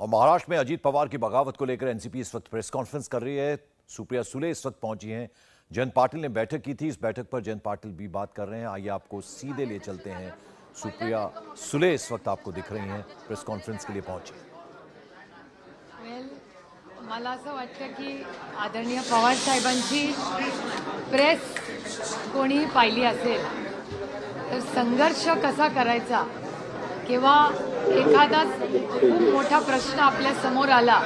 और महाराष्ट्र में अजीत पवार की बगावत को लेकर एनसीपी इस वक्त प्रेस कॉन्फ्रेंस कर रही है। सुप्रिया सुले इस वक्त पहुंची हैं। जयंत पाटिल ने बैठक की थी, इस बैठक पर जयंत पाटिल भी बात कर रहे हैं। आइए आपको सीधे ले चलते हैं। सुप्रिया सुले इस वक्त आपको दिख रही हैं, प्रेस कॉन्फ्रेंस के लिए पहुंची। मला असं वाटतं की आदरणीय पवार साहेबांची प्रेस कोणी पाहिली असेल तर संघर्ष कसा करायचा किंवा एखादा खूप मोठा प्रश्न आपल्या समोर आला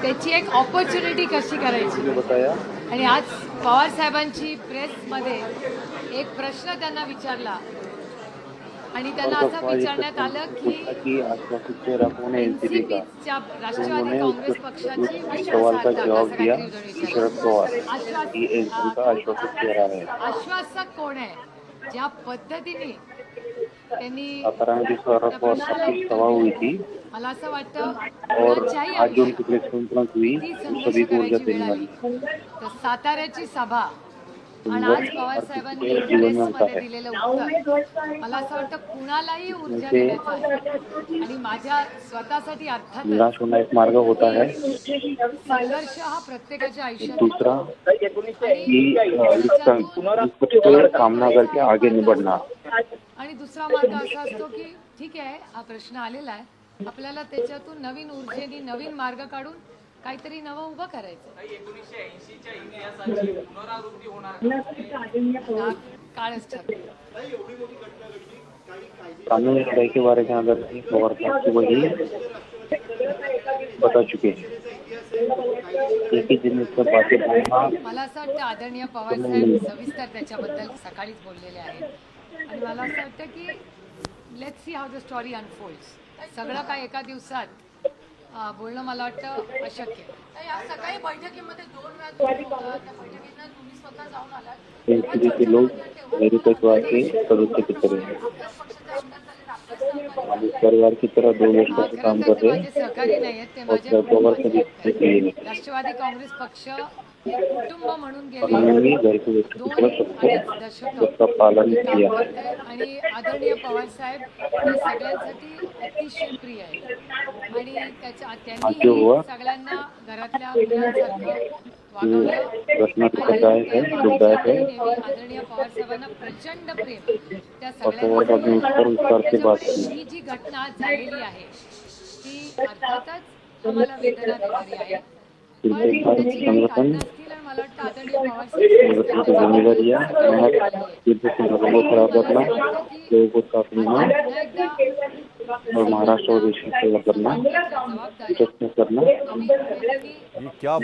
त्याची एक ऑपॉर्च्युनिटी कशी करायची आणि आज पवार साहेबांची प्रेसमध्ये एक प्रश्न त्यांना विचारला आणि त्यांना असं विचारण्यात आलं की एनसीपीच्या राष्ट्रवादी काँग्रेस पक्षाची विश्वासार्हता आश्वासक कोण आहे ज्या पद्धतीने त्यांनी मला असं वाटतं साताऱ्याची सभा आणि आज पवार साहेबांनी प्रेसमध्ये दिलेलं उत्तर मला असं वाटतं कुणालाही ऊर्जा देण्याचं आहे आणि माझ्या स्वतःसाठी अर्थात मार्ग होता है। संघर्ष हा प्रत्येकाच्या आयुष्यात दूसरा सामना करके आगे निबढ़ना आणि दुसरा मार्ग असा असतो की ठीक आहे हा प्रश्न आलेला आहे आपल्याला त्याच्यातून नवीन ऊर्जेने नवीन मार्ग काढून काहीतरी नवं उभं करायचं। 1980च्या इतिहासाची पुनरावृत्ती होणार काळच ठरतो। कानूनी लड़ाई के बारे में अगर पवार साहब की वही बता चुके हैं। एक ही दिन में सब बातें बोलना मला असं वाटतं आदरणीय पवार साहेब सविस्तर त्याच्याबद्दल सकाळीच बोललेले आहेत आणि मला असं वाटतं की let's see how the story unfolds. सगळं काय एका दिवसात बोलणं मला वाटतं अशक्य आहे। आज सकाळी बैठकीमध्ये 2 वेळा त्या बैठकीत तुम्ही स्वतः जाऊन आलात एनसीपी के लोग मेरे तत्व के सदस्य की तरह हैं। परिवार की तरह 2 वर्षों से काम कर रहे हैं। सहकारी नाही आहेत ते माझे राष्ट्रवादी काँग्रेस पक्ष कुटुंब म्हणून गेले 2 दशक पालन किया आणि आदरणीय पवार साहेब हे सगळ्यांसाठी अतिशय प्रिय आहे आणि त्यांनी सगळ्यांना घरातल्या मुलांसारखं वागवलं। आदरणीय पवार साहेबांना प्रचंड प्रेम त्या सगळ्यांना ही जी घटना झालेली आहे ती अर्थातच आम्हाला वेदना देणारी आहे संगठन मला वाटतं आदरणीय पवार जिम्मेदारियां खराब रखना, लोगों को साथ लेना और महाराष्ट्र और देश की सेवा करना, प्रश्न करना। क्या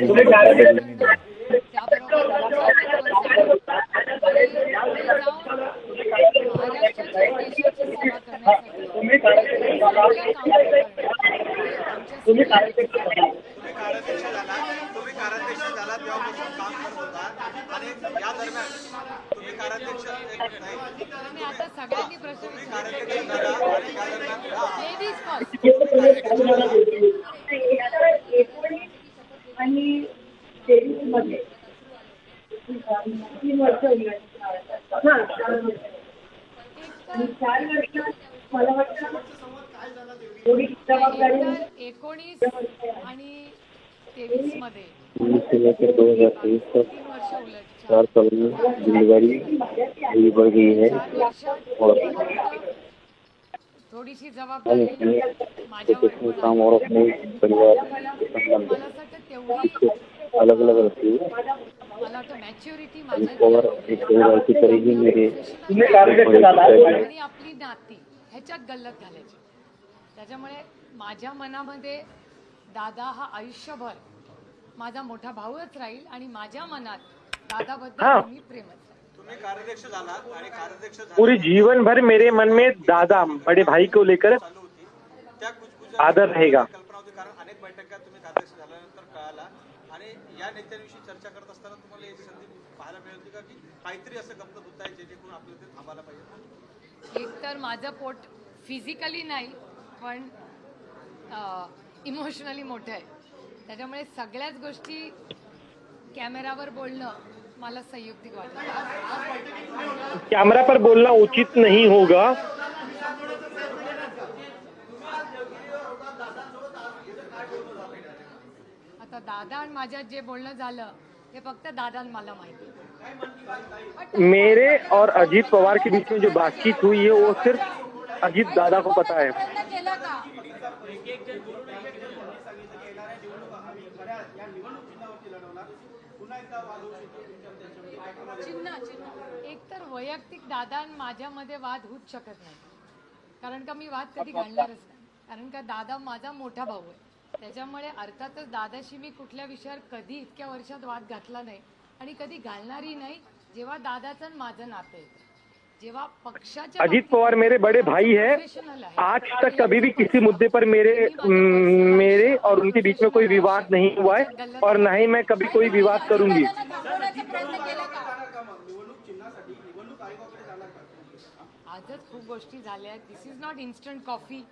तुम्ही कार्याध्यक्ष झाला तेव्हापासून काम करत होता आणि या दरम्यान तुम्ही कार्याध्यक्ष आता सगळ्यांनी प्रश्न आणि 23 मध्ये 3 वर्ष आणि 4 वर्ष मला वाटतं थोडी जबाबदारी 19 आणि 23 मध्ये 2023 तक 4 साल में जिम्मेदारी बढ़ गई है और थोडीशी जबाबदारी प्रोफेशनल काम और अपने परिवार के संबंध अलग अलग रहती है। मला वाटतं मॅच्युरिटी और एक परिवार की तरह ही मेरे आणि आपली नाती ह्याच्यात गल्लत घालायची। त्याच्यामुळे माझ्या मनामध्ये दादा हा आयुष्यभर माझा मोठा भाऊच राहील आणि माझ्या मनात दादाबद्दल मी प्रेमच राहील। तुम्ही कार्याध्यक्ष झालात आणि कार्याध्यक्ष पूरी जीवन भर मेरे मन में दादा बड़े भाई को लेकर त्या कुछ आदर रहेगा। कल्पना होती कारण अनेक बैठका तुम्ही कार्याध्यक्ष झाल्यानंतर कळाला आणि या नेत्यांविषयी चर्चा करत असताना तुम्हाला एक संधी पाहायला मिळाली का की काहीतरी असं गमत होत आहे जेणेकरून आपल्याला ते थांबायला पाहिजे? एक तर माझं पोट फिजिकली नाही पण इमोशनली मोठं आहे त्याच्यामुळे सगळ्याच गोष्टी कॅमेरावर बोलणं मला संयुक्तिक वाटतं। कैमरा पर बोलना उचित नहीं होगा। आता दादा आणि माझ्यात जे बोलणं झालं ते फक्त दादा आणि मला माहिती. मेरे और अजीत पवार के बीच में जो बातचीत हुई है वो सिर्फ अजीत दादा को पता है. प्रयत्न केला का? चिन्ह एकतर वैयक्तिक दादा आणि माझ्यामध्ये वाद होऊच शकत नाही, कारण का मी वाद कधी घालणारच नाही, कारण का दादा माझा मोठा भाऊ आहे. त्याच्यामुळे अर्थातच दादाशी मी कुठल्या विषयावर कधी इतक्या वर्षात वाद घातला नाही आणि कधी घालणारही नाही. जेव्हा दादाचं आणि माझं नातं येतं, जेव्हा पक्षाच्या अजीत पवार मेरे बड़े भाई है. प्रोफेशनल आहे. आज तक कभी भी किसी मुद्दे पर मेरे और उनके बीच में कोई विवाद नहीं हुआ है और ना ही मैं कभी कोई विवाद करूंगी. थांबवण्याचा प्रयत्न केला का? आजच खूप गोष्टी झाल्या आहेत. दिस इज नॉट इन्स्टंट कॉफी.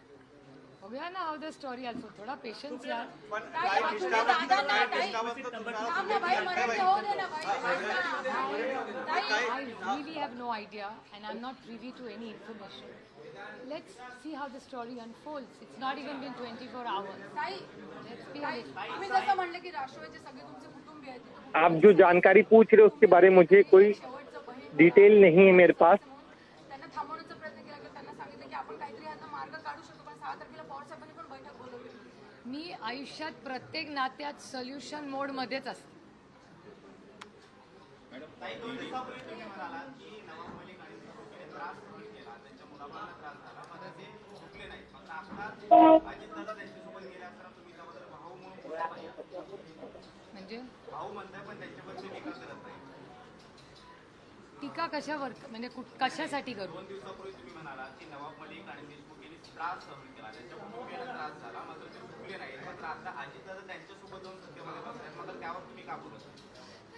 बघूया ना हाऊ द स्टोरी ऑल्सो. थोडा पेशन्स या. ताई, तुम्ही दादांना ताई, थांब ना बाई, मराठी होऊ दे ना बाई. ताई, I really have no idea and I'm not privy to any information. Let's see how the story unfolds. It's not even been 24 hours. ताई, Let's be ताई, honest. तुम्ही जसं म्हणले की राष्ट्रवादीचे सगळे तुमचे कुटुंबीय आहेत, आप जो जानकारी पूछ रहे हो उसके बारे में मुझे कोई शेवटचं बहीण डिटेल नहीं है मेरे पास. त्यांना थांबवण्याचा प्रयत्न केला की त्यांना सांगितलं की आपण काहीतरी यांना मार्ग काढू शकतो, पण 6 तारखेला पवार साहेबांनी पण बैठक बोलवली. मी आयुष्यात प्रत्येक नात्यात सोल्युशन मोड मध्येच असते. म्हणजे टीका कशावर, म्हणजे कशासाठी करू?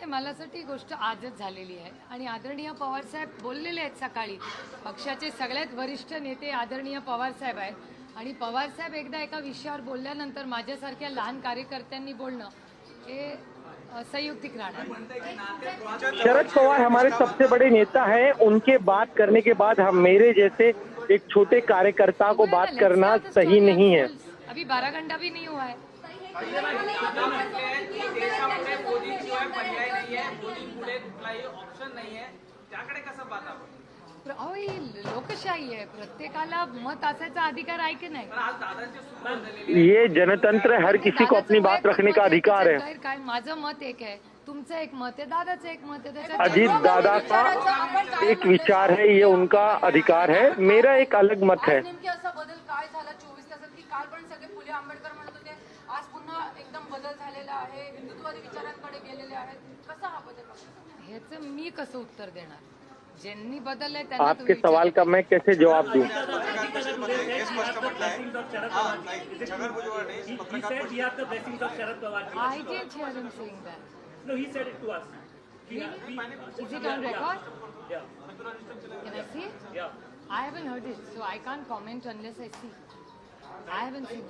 मला असं ती गोष्ट आजच झालेली आहे आणि आदरणीय पवारसाहेब बोललेले आहेत सकाळी. पक्षाचे सगळ्यात वरिष्ठ नेते आदरणीय पवारसाहेब आहेत आणि पवारसाहेब एकदा एका विषयावर बोलल्यानंतर माझ्यासारख्या लहान कार्यकर्त्यांनी बोलणं हे संयुक्तिक राहणार. शरद पवार हमारे सबसे बड़े नेता हैं. उनके बात करने के बाद हम मेरे जैसे एक छोटे कार्यकर्ता को बात करना सही नहीं है. अभी 12 घंटा भी नहीं हुआ है. अहो ही लोकशाही आहे, प्रत्येकाला मत असायचा अधिकार आहे की नाही? ये जनतंत्र है, हर किसी को अपनी बात रखने का अधिकार है. काय माझं मत एक आहे, तुमचं एक मत आहे, दादाचं एक मत आहे. त्याच्यात अजीत दादा का एक विचार है, ये उनका अधिकार है. मेरा एक अलग मत है. नेमकी असा बदल काय झाला 24 तासात की काल पण सगळे फुले आंबेडकर म्हणत होते, आज पुन्हा एकदम बदल झालेला आहे, हिंदुत्ववादी विचारांकडे गेलेले आहेत. कसा हा बदल? ह्याचं मी कसं उत्तर देणार? ज्यांनी बदललंय त्यांना आपके सवाल का मैं कैसे जवाब दूं? I didn't hear him saying that. No, he said it to us. Is it on record? Yeah. Can I see it? Yeah. I haven't heard it, so I can't comment unless I see. I haven't seen it.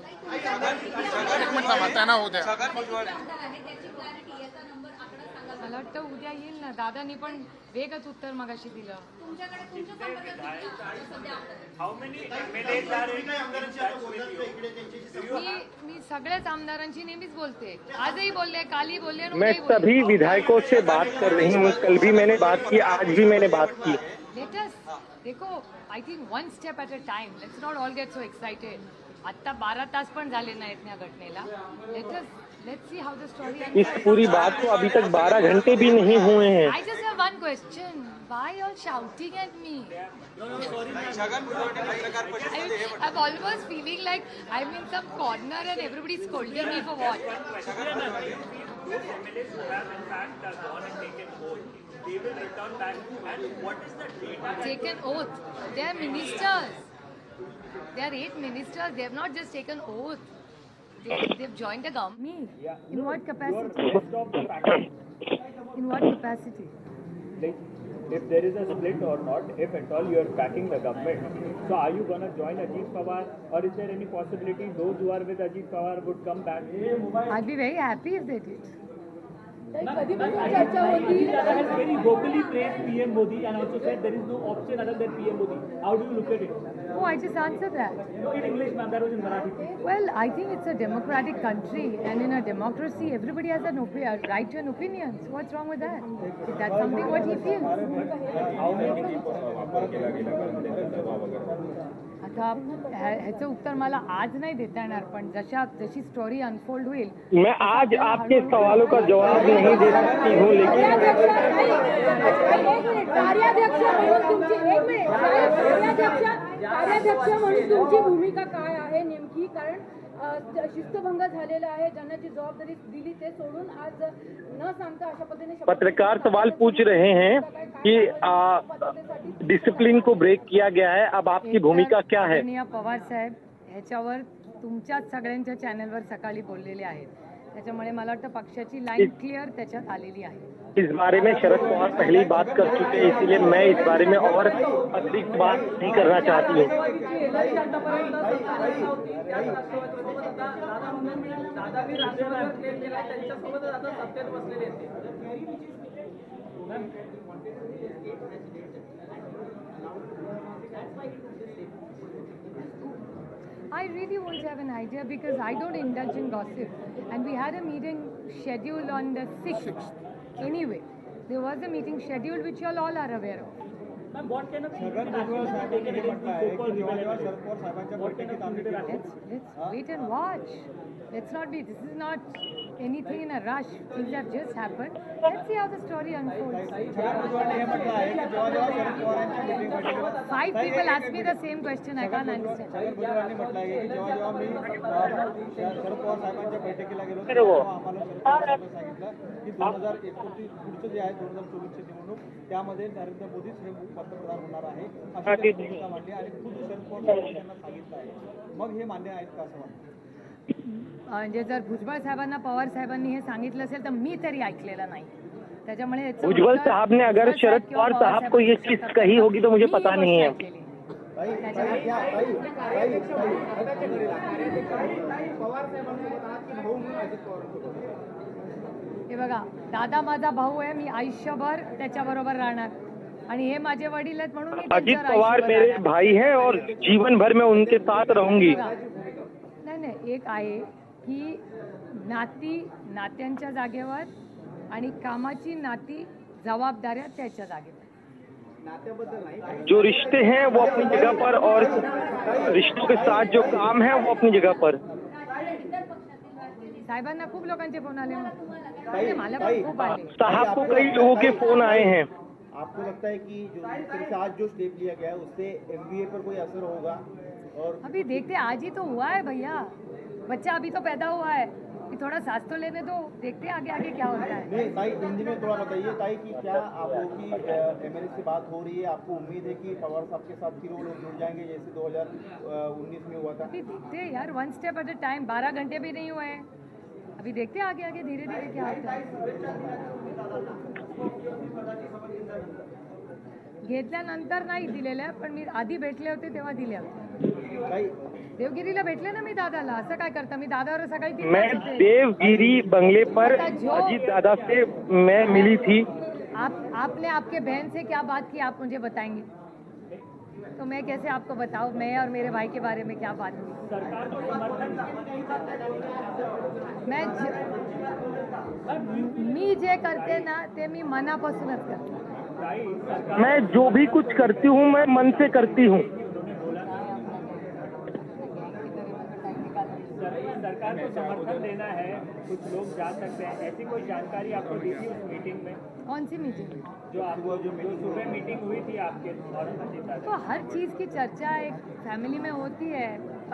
मला वाटतं उद्या येईल ना. दादानी पण वेगच उत्तर मगाशी दिलं. How many MLAs are in touch with you? मी सगळ्याच आमदारांशी नेहमीच बोलते. आजही बोलले, कालही बोलले आणि मैं उद्याही बोलले. सभी विधायकों से बात कर रही हूँ. कल भी मैंने बात की, आज भी मैंने बात की. लेटेस्ट देखो, I think one step at a time. Let's not all get so excited. आता 12 तास पण झाले नाहीत या घटनेला. Let's see how the story. इस पूरी बात को अभी तक 12 घंटे भी नहीं हुए हैं. I just have one question. Why you all shouting at me? I'm almost feeling like I'm in some corner and everybody's scolding me for what? Those MLAs who have in fact gone and taken oath, they will return back. And what is the data? Taken oath. They are ministers. They are 8 ministers. They have not just taken oath. They've joined the government. Me? In what capacity? Rest of the faculty. In what capacity? Like, if there is a split or not, if at all you are backing the government, so are you going to join Ajit Pawar, or is there any possibility those who are with Ajit Pawar would come back? I'd be very happy if they did. कधीपासून चर्चा होती? Ajit Dada has very vocally praised PM Modi and also said there is no option other than PM Modi. How do you look at it? Oh, I just answered that. No, in English, ma'am. That was in Marathi. Well, I think it's a democratic country, and in a democracy, everybody has a right to an opinion. So what's wrong with that? If that's something what he feels. आता ह्याचं उत्तर मला आज नाही देता येणार, पण जशी स्टोरी अनफोल्ड होईल. मैं आज आपके सवालों का जवाब नहीं दे सकती हूँ, लेकिन कार्याध्यक्ष म्हणून तुमची भूमिका काय आहे नेमकी? कारण शिस्तभंग झालेला आहे, ज्यांना जी जबाबदारी दिली ते सोडून आज न सांगता अशा पद्धतीने पत्रकार सवाल पूछ रहे हैं कि डिसिप्लिन को ब्रेक किया गया है, अब आपकी भूमिका क्या है? आदरणीय पवार साहेब ह्याच्यावर तुमच्याच सगळ्यांच्या चॅनलवर सकाळी बोललेले आहेत, त्याच्यामुळे मला वाटतं पक्षाची लाईन क्लिअर त्याच्यात आलेली आहे. इस बारे में शरद पवार पहले ही बात कर चुके हैं, इसलिए मैं इस बारे में और अतिरिक्त बात नहीं करना चाहती हूँ. I really won't have an idea because I don't indulge in gossip. And we had a meeting scheduled on the 6th. Anyway, there was a meeting scheduled which you all are aware of. Ma'am, what kind of Chhagan Bhujbal साहेबांनी हे म्हटलं आहे की जेव्हा जेव्हा शरद पवार साहेबांच्या बैठकीत आम्ही गेलो, Let's wait and watch. Let's not be, this is not anything in a rush. Things have just happened. Let's see how the story unfolds. Chhagan भुजबळने हे म्हटलं आहे की जेव्हा जेव्हा शरद पवारांच्या बैठकीला 5 people ask me the same question. I can't understand. Chhagan भुजबळांनी म्हटलं आहे की जेव्हा जेव्हा मी शरद पवार साहेबांच्या बैठकीला गेलो तेव्हा आम्हाला शरद पवार साहेबांनी सांगितलं की 2029 पुढचं जे आहे 2024ची निवडणूक त्यामध्ये नरेंद्र मोदीच हे पंतप्रधान होणार आहे अशी भूमिका मांडली आणि खुद शरद पवार साहेबांनी त्यांना सांगितलं आहे. मग हे मान्य आहेत का असं वाटतं? म्हणजे जर भुजबळ साहेबांना पवार साहेबांनी हे सांगितलं असेल तर मी तरी ऐकलेलं नाही. त्याच्यामुळे याचं भुजबल उत्तर साहब ने अगर भुजबळ शरद साहेब किंवा पवार साहब को ये चीज कही होगी तो मुझे मी ही पता नहीं है. गोष्ट ऐकलेली. हे बघा, दादा माझा भाऊ आहे, मी आयुष्यभर त्याच्याबरोबर राहणार आणि हे माझे वडील आहेत म्हणून मी अजित त्यांच्यावर पवार आयुष्यभर मेरे राहणार. भाई हैं और जीवन भर मैं उनके साथ रहूंगी. नाही, एक आहे की नात्यांच्या जागेवर आणि कामाची नाती जबाबदाऱ्या त्याच्या जागेवर. जो रिश्ते हैं वो अपनी जगह पर और रिश्तों के साथ जो काम है वो अपनी जगह पर. साहेबांना खूप लोकांचे फोन आले, मला पण खूप आले. साहब को कई लोगों के फोन आए हैं. आपको लगता है कि जो आज जो स्टेप लिया गया है उससे MBA पर कोई असर होगा? और अभी देखते, आज ही तो हुआ है भैया, बच्चा अभी तो पैदा हुआ है, कि थोड़ा सांस तो लेने दो, देखते आगे आगे क्या होता है. नहीं ताई, हिंदी में थोड़ा बताइए ताई कि क्या आप लोगों की MLA से बात हो रही है? आपको उम्मीद है कि पवार साहब के साथ फिर वो लोग जुड़ जाएंगे जैसे 2019 में हुआ था? अभी देखते हैं यार, 1 स्टेप एट अ टाइम. 12 घंटे भी नहीं हुए हैं, अभी देखते आगे आगे धीरे धीरे क्या होता है. घेतल्यानंतर नाही दिलेल्या, पण मी आधी भेटले होते तेव्हा दिल्या होत्या. ताई, देवगिरीला भेटले ना मी दादाला. असं काय करता, मी दादावर सकाळी 3 मैं वाजता होते. देवगिरी बंगले पर अजीत दादा से मैं मिली थी. आपने आपके बहन से क्या बात की, आप मुझे बताएंगे? तो मैं कैसे आपको बताऊं, मैं और मेरे भाई के बारे में क्या बात हुई. मी जे करते ना ते मी मनापासूनच करते. मैं जो भी कुछ करती हूँ मैं मन से करती हूँ. सरकार को समर्थन देना है, कुछ लोग जा सकते हैं, ऐसी कोई जानकारी आपको दी थी उस मीटिंग में? कौन सी मीटिंग? जो सुबह मीटिंग हुई थी आपके और अजीत दादा? तो हर चीज़ की चर्चा एक फॅमिली में होती है,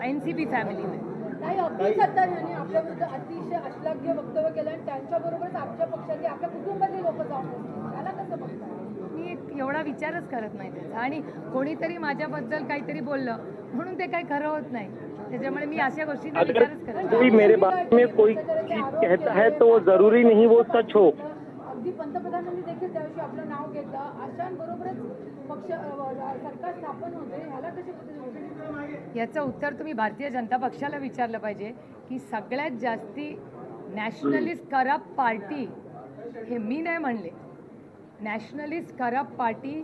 एनसीपी फॅमिली में. नाही, अब्दुल सत्तार यांनी आपल्या विरुद्ध अतिशय अश्लाघ्य वक्तव्य केलं आणि त्यांच्याबरोबरच आपल्या पक्षातले आपल्या कुटुंबातले लोक जाऊन बसले. त्याला कसं बघताय? मी एवढा विचारच करत नाही त्याचा, आणि कोणीतरी माझ्याबद्दल काहीतरी बोललं म्हणून ते काही खरं होत नाही. त्याच्यामुळे मी अशा गोष्टींचा अगर विचारच करत नाही. कोई मेरे बारे में कोई चीज कहता है तो वो जरूरी नहीं वो सच हो. अगदी पंतप्रधानांनी देखील त्याविषयी आपलं नाव घेतलं. अशांबरोबरच पक्ष सरकार स्थापन होते, ह्याला कशी पद्धतीने? याचं उत्तर तुम्ही भारतीय जनता पक्षाला विचारलं पाहिजे की सगळ्यात जास्ती नॅशनलिस्ट करप्ट पार्टी हे मी नाही म्हणले. नॅशनलिस्ट करप्ट पार्टी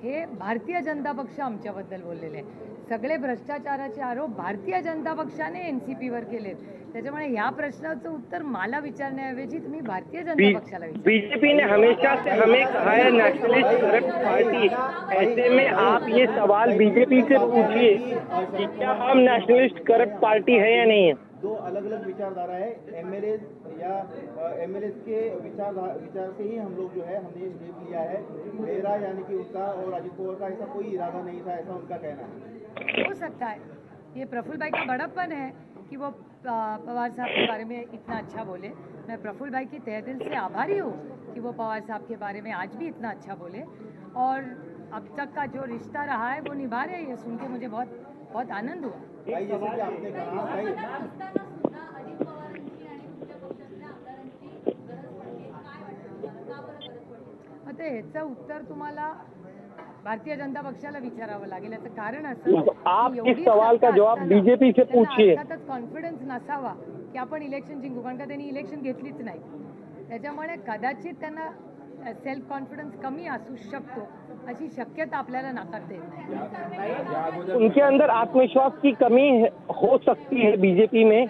हे भारतीय जनता पक्ष आमच्याबद्दल बोललेले आहे. सगळे भ्रष्टाचाराचे आरोप भारतीय जनता पक्षाने NCPवर केलेत. त्याच्यामुळे ह्या प्रश्नाचं उत्तर मला विचारण्याऐवजी तुम्ही भारतीय जनता पक्षाला विचारा. बीजेपी ने हमेशा से हमें कहा है नेशनलिस्ट करप्ट पार्टी, ऐसे में आप ये सवाल बीजेपी से पूछिए कि क्या हम नेशनलिस्ट करप्ट पार्टी है या नहीं है. दो अलग अलग विचारधारा है. एमएलए या एमएलए के विचार से ही हम लोग जो है हमने ये स्टेप लिया है. मेरा यानी कि उनका और अजित पवार का ऐसा कोई इरादा नहीं था, ऐसा उनका कहना है. हो सकता है ये प्रफुल्ल भाई का बड़प्पन है कि वो पवार साहब के बारे में इतना अच्छा बोले. मैं प्रफुल्ल भाई की तहे दिल से आभारी हूँ कि वो पवार साहब के बारे में आज भी इतना अच्छा बोले और अब तक का जो रिश्ता रहा है वो निभा रहे हैं. ये सुन के मुझे बहुत बहुत आनंद हुआ. भाई जैसे कि आपने कहा भाई आता ह्याचं उत्तर तुम्हाला भारतीय जनता पक्षाला विचारावं लागेल. याचं कारण असं आप की इस एवढी सवाल का सत्ता जवाब असताना बीजेपी से त्यांना पूछिए. अर्थातच कॉन्फिडन्स नसावा की आपण इलेक्शन जिंकू, कारण का त्यांनी इलेक्शन घेतलीच नाही. त्याच्यामुळे कदाचित त्यांना सेल्फ कॉन्फिडन्स कमी असू शकतो, अशी शक्यता आपल्याला नाकारता येत नाही. उनके अंदर आत्मविश्वास की कमी हो सकती है बीजेपी में.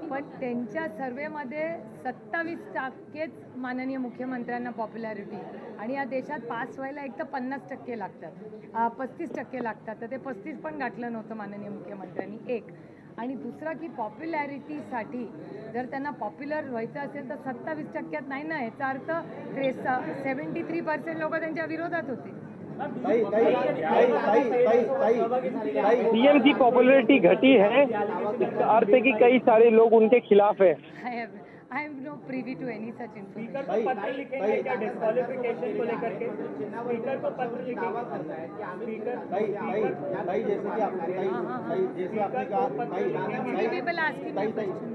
पण त्यांच्या सर्वेमध्ये 27% माननीय मुख्यमंत्र्यांना पॉप्युलॅरिटी आणि या देशात पास व्हायला एक तर 50% लागतात, 35% लागतात. तर ते 35 पण गाठलं नव्हतं माननीय मुख्यमंत्र्यांनी. एक आणि दुसरा की पॉप्युलॅरिटीसाठी जर त्यांना पॉप्युलर व्हायचं असेल तर 27% नाही ना. याचा अर्थ 73% लोक त्यांच्या विरोधात होते. सीएम की पॉपुलैरिटी घटी है, इसका अर्थ है कि कई सारे लोग उनके खिलाफ है. I am no privy to any such speaker information. को पत्र लिखेंगे क्या डिस्क्वालिफिकेशन को लेकर के? स्पीकर को पत्र लिखेंगे. स्पीकर भाई जैसे कि आपने जैसे आपने कहा भाई पीपल आस्किंग मी क्वेश्चन.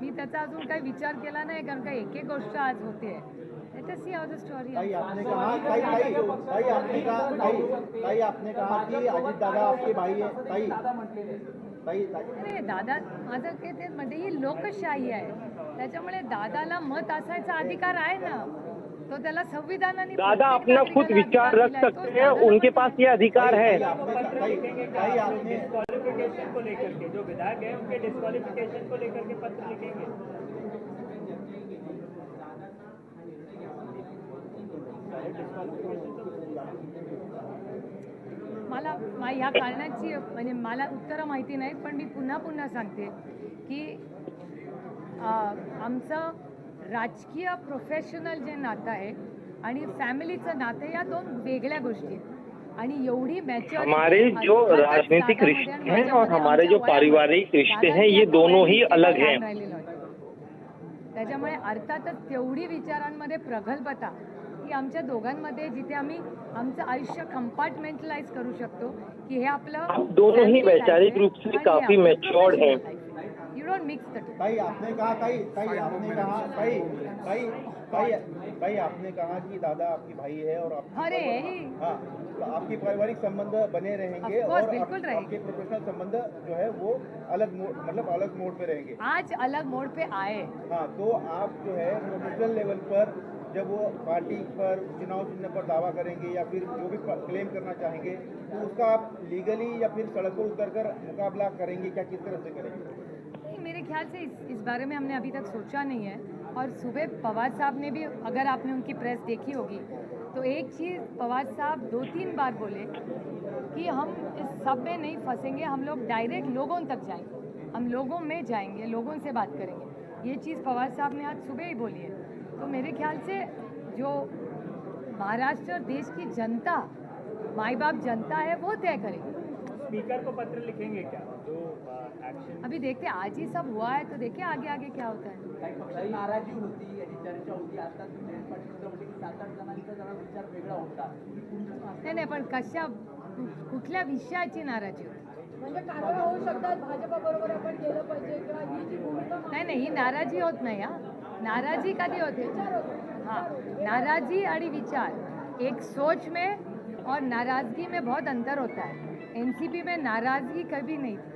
मी त्याचा अजून काही विचार केला नाही, कारण का एक एक गोष्ट आज होते. Let us see how the story. भाई आपने कहा भाई आपने कहा भाई आपने कहा कि अजित दादा आपके भाई है. भाई अरे दादा माझं काय ते म्हणजे ही लोकशाही आहे, त्याच्यामुळे दादाला मत असायचा अधिकार आहे ना. तो त्याला संविधानाने दादा अपना खुद विचार रख सकते हैं, उनके पास ये अधिकार है. भाई आपने डिस्क्वालिफिकेशन को लेकर के जो विधायक है उनके डिस्क्वालिफिकेशन को लेकर के पत्र लिखेंगे. मला ह्या कारणाची म्हणजे मला उत्तरं माहिती नाहीत, पण मी पुन्हा सांगते की आमचं राजकीय प्रोफेशनल जे नातं आहे आणि फॅमिलीचं नातं या दोन वेगळ्या गोष्टी आहेत. आणि एवढी मॅच्युअर हमारे जो राजनीतिक रिश्ते हैं और हमारे जो पारिवारिक रिश्ते हैं ये दोनों ही अलग हैं. त्याच्यामुळे अर्थातच तेवढी विचारांमध्ये प्रगल्भता की आमच्या दोघांमध्ये जिथे आम्ही आमचं आयुष्य कंपार्टमेंटलाइज करू शकतो की हे आपलं. आप दोनों ही वैचारिक रूप से काफी मैच्योर्ड हैं. You don't mix the two. भाई आपने कहा भाई आपने कहा कि दादा आपकी भाई है और आप अरे हाँ तो आपकी पारिवारिक संबंध बने रहेंगे Of course, और बिल्कुल रहेंगे. आपके प्रोफेशनल संबंध जो है वो अलग मोड पे रहेंगे. आज अलग मोड पे आए. हाँ तो आप जो है प्रोफेशनल लेवल पर जब वो पार्टी पर चुनाव चिन्ह पर दावा करेंगे या फिर जो भी क्लेम करना चाहेंगे तो उसका आप लीगली या फिर सड़क पर उतरकर मुकाबला करेंगे क्या, किस तरह से करेंगे? मेरे ख्याल से इस बारे में हमने अभी तक सोचा नहीं है. और सुबह पवार साहब ने भी, अगर आपने उनकी प्रेस देखी होगी तो एक चीज़ पवार साहब 2-3 बार बोले कि हम इस सब में नहीं फंसेंगे, हम लोग डायरेक्ट लोगों तक जाएंगे, हम लोगों में जाएंगे, लोगों से बात करेंगे. ये चीज़ पवार साहब ने आज सुबह ही बोली है. तो मेरे ख्याल से जो महाराष्ट्र और देश की जनता, माई बाप जनता है, वो तय करेगी. स्पीकर को पत्र लिखेंगे क्या जो एक्शन? अभी देखते, आज ही सब हुआ है तो देखिए आगे क्या होता है. नाराजी होती याची चर्चा होती. आता तुम्ही 7-8 जणांचा जरा विचार वेगळा होता. नाही पण कुठल्या विषयाची नाराजी होती? म्हणजे कारवाई होऊ शकतात, भाजपा बरोबर आपण गेलं पाहिजे किंवा ही जी भूमिका. नाही ही नाराजी होत नाही. नाराजी कधी होते? हाँ, नाराजी और विचार, एक सोच में और नाराजगी में बहुत अंतर होता है. एनसीपी में नाराजगी कभी नहीं थी.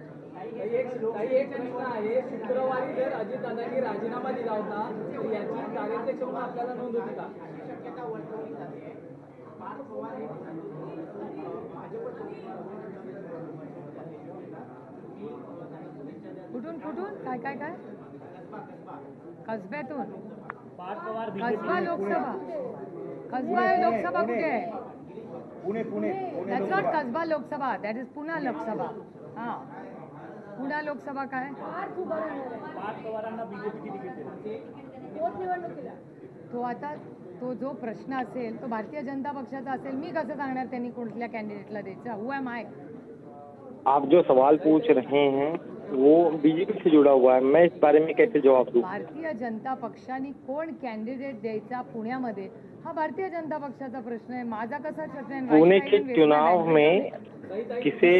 एक प्रश्न आहे, शुक्रवारी जर अजितदादांनी राजीनामा दिला होता तर याची कार्याध्यक्ष म्हणून आपल्याला नोंद होती का? शक्यता वर्तवली जाते. पार्थ पवार हे कुठून कुठून काय काय काय कसब्यातून पार्थ पवार कसबा लोकसभा कसबा लोकसभा कुठे आहे? Pune Pune that's not Kasba Lok Sabha, that is Poona Lok Sabha. हां, पुणा लोकसभा काय? पार्थ पवारांना बीजेपीची तिकीट दिली. तो आता तो जो प्रश्न असेल तो भारतीय जनता पक्षाचा असेल. मी कसं सांगणार त्यांनी कुठल्या कॅन्डिडेटला द्यायचा? Who am I? आप जो सवाल पूछ रहे हैं वो बीजेपी से जुड़ा हुआ है, मैं इस बारे में कैसे जवाब दूं? भारतीय जनता पक्षाने कोण कॅन्डिडेट द्यायचा पुण्यामध्ये हा भारतीय जनता पक्षाचा प्रश्न आहे. माझा कसा पुणे के चुनाव में किसे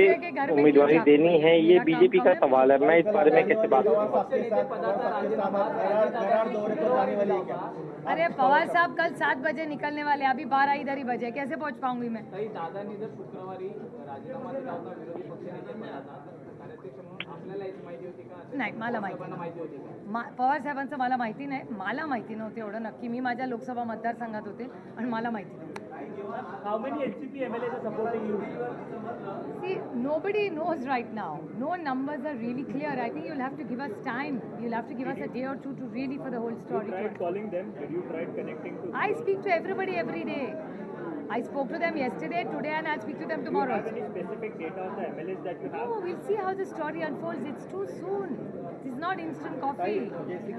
उम्मीदवारी देनी है ये बीजेपी का सवाल है, मैं इस बारे में कैसे बात करूं? अरे पवार साहब कल 7 बजे निकलने वाले, अभी 12 इधर ही बजे, कैसे पहुंच पाऊंगी मैं? दादांनी जर शुक्रवारी राजीनामा दिला होता विरोधी पक्षनेते पदाचा, कार्याध्यक्ष म्हणून आपल्याला याची माहिती होती का? नाही, मला माहिती होती का? पवार साहेबांचं मला माहिती नाही, मला माहिती नव्हते एवढं नक्की. मी माझ्या लोकसभा मतदारसंघात होते आणि मला माहिती नव्हतं. How many NCP MLAs are supporting you? See, nobody knows right now. No numbers are really clear. I think you'll have to give us time. You'll have to give us a day or two to really for the whole You story. tried calling them. Did you try connecting to? I speak to everybody every day. I spoke to them yesterday, today, and I'll speak to them Do you tomorrow. have any specific data on the MLAs that you have? No, we'll see how the story unfolds. It's too soon. This is not instant coffee. जैसे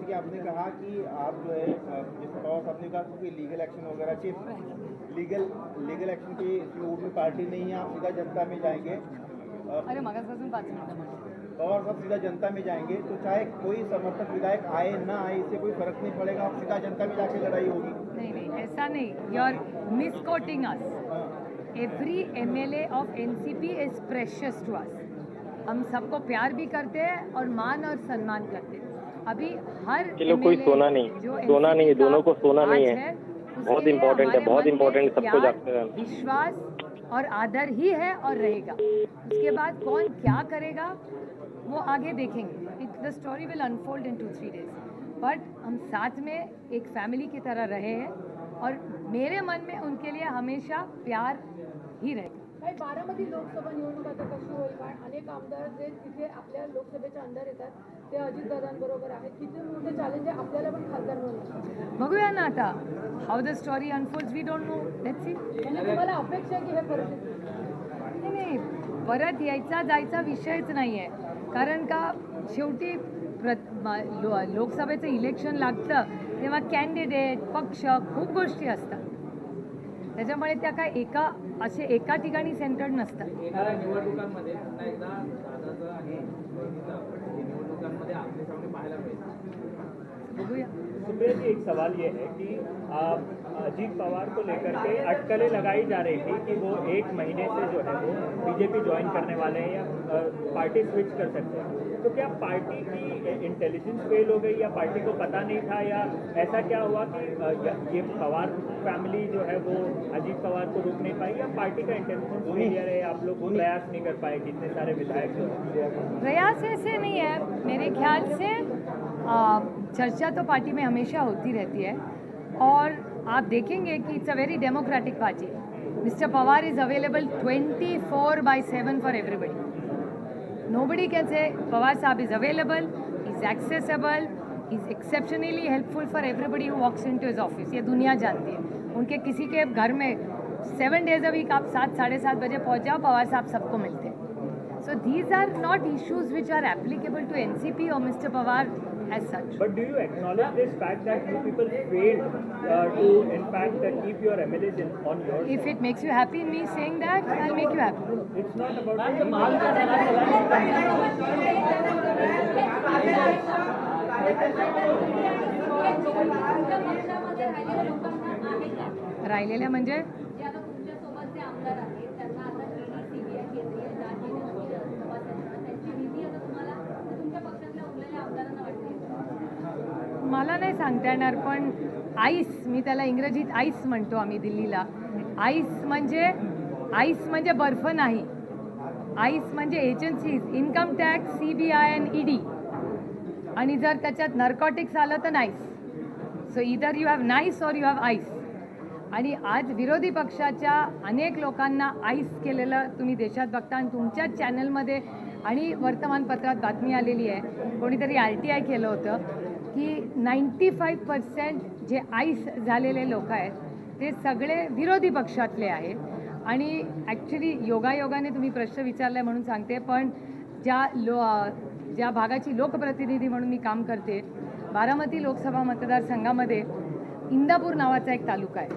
कि आपने कहा कि आप जो है जैसे पवार साहब ने कहा कि लीगल एक्शन वगैरह के लीगल एक्शन के मूड में पार्टी नहीं है, आप सीधा जनता में जाएंगे. अरे मगासपासून 5 मिनिटं म्हटलं. पवार साहब सीधा जनता में जाएंगे तो चाहे कोई समर्थक विधायक आए ना आए इससे कोई फर्क नहीं पड़ेगा, आप सीधा जनता में जाके लड़ाई होगी. नहीं, ऐसा नहीं. You are misquoting us. Every MLA of NCP is precious to us. हम सबको प्यार भी करते हैं और मान और सम्मान करते हैं. अभी हर चलो कोई सोना नहीं, सोना नहीं, दोनों को सोना नहीं है. बहुत इम्पोर्टेंट है, बहुत इम्पोर्टेंट, सबको जागते हैं. विश्वास और आदर ही है और रहेगा. उसके बाद कौन क्या करेगा वो आगे देखेंगे. The story will unfold in 2-3 days. But हम साथ में एक फैमिली की तरह रहे हैं और मेरे मन में उनके लिए हमेशा प्यार ही रहेगा. काही बारामती लोकसभा निवडणूक आता कशी होईल? कारण अनेक आमदार जे तिथे आपल्या लोकसभेच्या अंदर येतात ते अजितदादांबरोबर आहेत. किती मोठे चॅलेंज आहे आपल्याला पण खासदार म्हणून. बघूया ना आता how the story unfolds. We don't know. Let's see. तुम्हाला अपेक्षा आहे की हे परत नाही, परत यायचा जायचा विषयच नाही आहे. कारण का शेवटी लोकसभेचं इलेक्शन लागतं तेव्हा कॅन्डिडेट पक्ष खूप गोष्टी असतात. त्याच्यामुळे त्या काय एका ठिकाणी सेंटर्ड नसतात. येणाऱ्या निवडणुकांमध्ये पुन्हा एकदा दादाचं आणि बहिणीचं निवडणुकांमध्ये आपले सामने पाहायला मिळेल. बघूया. सुप्रिया जी, एक सवाल ये है कि अजीत पवार को लेकर के अटकलें लगाई जा रही थी कि वो 1 महीने से जो है वो बीजेपी ज्वाइन करने वाले हैं या पार्टी स्विच कर सकते हैं. तो क्या पार्टी की इंटेलिजेंस फेल हो गई या पार्टी को पता नहीं था या ऐसा क्या हुआ कि ये पवार फैमिली जो है वो अजीत पवार को रोक नहीं पाई या पार्टी का इंटेलिजेंस फेलियर है, आप लोग प्रयास नहीं कर पाए जितने सारे विधायक जो हैं? प्रयास ऐसे नहीं है मेरे ख्याल से. चर्चा तो पार्टी में हमेशा होती रहती है और आप देखेंगे कि it's a very democratic party. Mister Pawar is available 24/7 for everybody. Nobody can say Pawar Saab is available, he's accessible, he's exceptionally helpful for everybody who walks into his office. ये दुनिया जानती है. उनके किसी के घर में 7 days a week आप 7-7:30 बजे पहुंच जाओ, पवार साहब सबको मिलते हैं. So these are not issues which are applicable to NCP or Mr. Pawar as such. But do you acknowledge this fact that you people failed to in fact keep your MLAs on your side? If it makes you happy me saying that, I'll make you happy. It's not about राहिलेल्या म्हणजे जे आता तुमच्यासोबत जे आमदार आहेत त्यांना आता CBI केंद्रीय जांच एजन्सी तपास करणार. त्यांची भीती आता तुम्हाला तुमच्या पक्षातल्या उरलेल्या आमदारांना वाटते? मला नाही सांगता येणार. पण आईस, मी त्याला इंग्रजीत आईस म्हणतो आम्ही दिल्लीला. आईस म्हणजे बर्फ नाही. आईस म्हणजे एजन्सीज, इन्कम टॅक्स, CBI आणि ED. आणि जर त्याच्यात नर्कॉटिक्स आलं तर nice. So either you have nice or you have ice. आणि आज विरोधी पक्षाच्या अनेक लोकांना आईस केलेलं तुम्ही देशात बघता. आणि तुमच्याच चॅनलमध्ये आणि वर्तमानपत्रात बातमी आलेली आहे, कोणीतरी RTI केलं होतं की 95% जे आईस झालेले लोक आहेत ते सगळे विरोधी पक्षातले आहेत. आणि ॲक्च्युली योगायोगाने तुम्ही प्रश्न विचारला म्हणून सांगते, पण ज्या भागाची लोकप्रतिनिधी म्हणून मी काम करते, बारामती लोकसभा मतदारसंघामध्ये इंदापूर नावाचा एक तालुका आहे.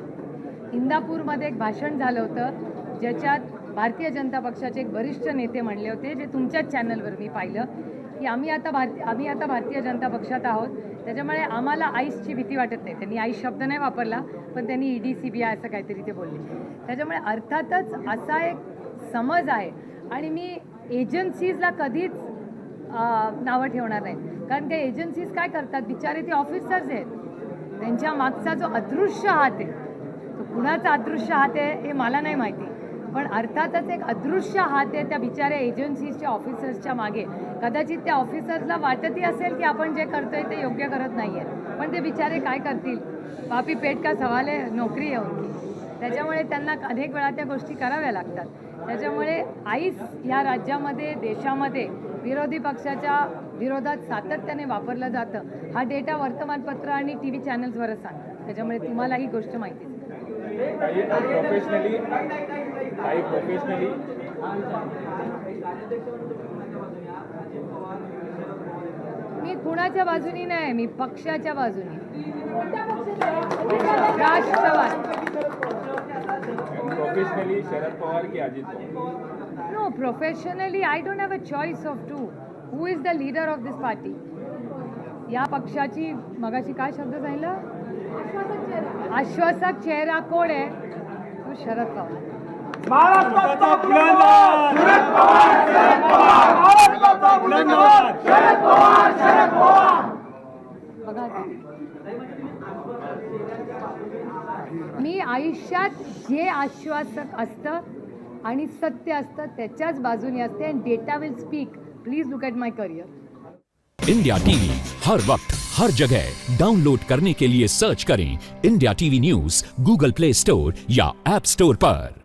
इंदापूरमध्ये एक भाषण झालं होतं ज्याच्यात भारतीय जनता पक्षाचे एक वरिष्ठ नेते म्हणले होते, जे तुमच्याच चॅनलवर मी पाहिलं, की आम्ही आता भारतीय जनता पक्षात आहोत, त्याच्यामुळे आम्हाला आईसची भीती वाटत नाही. त्यांनी आईस शब्द नाही वापरला, पण त्यांनी ED CBI असं काहीतरी ते बोलले. त्याच्यामुळे अर्थातच असा एक समज आहे. आणि मी एजन्सीजला कधीच नावं ठेवणार नाही, कारण त्या एजन्सीज काय करतात, बिचारे ते ऑफिसर्स आहेत, त्यांच्या मागचा जो अदृश्य हात आहे, तो कुणाचा अदृश्य हात आहे हे मला नाही माहिती, पण अर्थातच एक अदृश्य हात आहे त्या बिचाऱ्या एजन्सीजच्या ऑफिसर्सच्या मागे. कदाचित त्या ऑफिसर्सला वाटतही असेल की आपण जे करतोय ते योग्य करत नाही आहे, पण ते बिचारे काय करतील, पापी पेट का सवाल आहे, नोकरी आहे उनकी. त्याच्यामुळे त्यांना अनेक वेळा त्या गोष्टी कराव्या लागतात. त्याच्यामुळे आईस या राज्यामध्ये, देशामध्ये विरोधी पक्षाच्या विरोधात सातत्याने वापरलं जातं. हा डेटा वर्तमानपत्र आणि TV चॅनल्सवरच सांगतात. त्याच्यामुळे तुम्हाला ही गोष्ट माहिती आहे. मी कुणाच्या बाजूनी नाही, मी पक्षाच्या बाजूनी. राष्ट्रवादी. प्रोफेशनली शरद पवार की Ajit Pawar? No, professionally I don't have a choice of two. Who is the leader of this party? या पक्षाची मगाशी काय शब्द सांगितलं, आश्वासक चेहरा कोण आहे, तो शरद पवार. बघा, मी आयुष्यात जे आश्वासक असतं आणि सत्य असतं त्याच्याच बाजूने असते. And data will speak. Please look at my career. India TV हर वक्त हर जगह डाउनलोड करने के लिए सर्च करें India TV news Google Play Store या App Store पर.